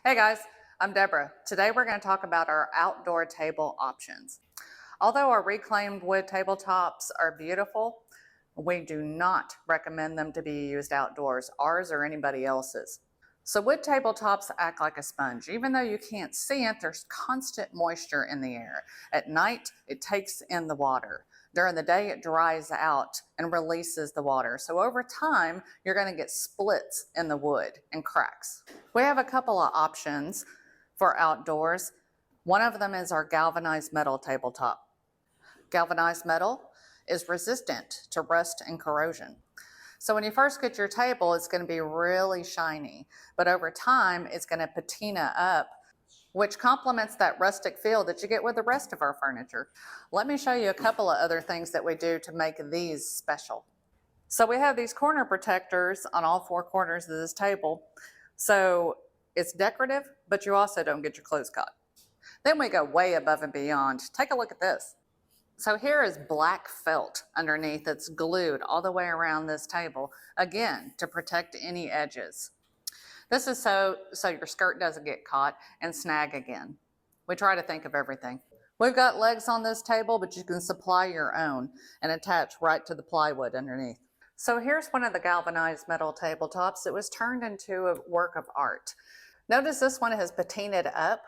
Hey guys, I'm Deborah. Today we're going to talk about our outdoor table options. Although our reclaimed wood tabletops are beautiful, we do not recommend them to be used outdoors, ours or anybody else's. So wood tabletops act like a sponge. Even though you can't see it, there's constant moisture in the air. At night, it takes in the water. During the day, it dries out and releases the water. So over time, you're going to get splits in the wood and cracks. We have a couple of options for outdoors. One of them is our galvanized metal tabletop. Galvanized metal is resistant to rust and corrosion. So when you first get your table, it's going to be really shiny, but over time, it's going to patina up, which complements that rustic feel that you get with the rest of our furniture. Let me show you a couple of other things that we do to make these special. So we have these corner protectors on all four corners of this table. So it's decorative, but you also don't get your clothes caught. Then we go way above and beyond. Take a look at this. So here is black felt underneath that's glued all the way around this table, again, to protect any edges. This is so your skirt doesn't get caught and snag again. We try to think of everything. We've got legs on this table, but you can supply your own and attach right to the plywood underneath. So here's one of the galvanized metal tabletops. It was turned into a work of art. Notice this one has patinaed up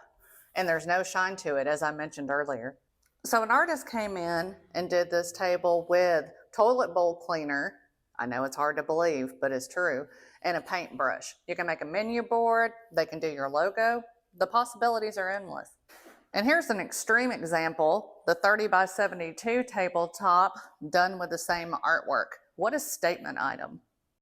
and there's no shine to it, as I mentioned earlier. So an artist came in and did this table with toilet bowl cleaner. I know it's hard to believe, but it's true. And a paintbrush. You can make a menu board. They can do your logo. The possibilities are endless. And here's an extreme example, the 30 by 72 tabletop done with the same artwork. What a statement item.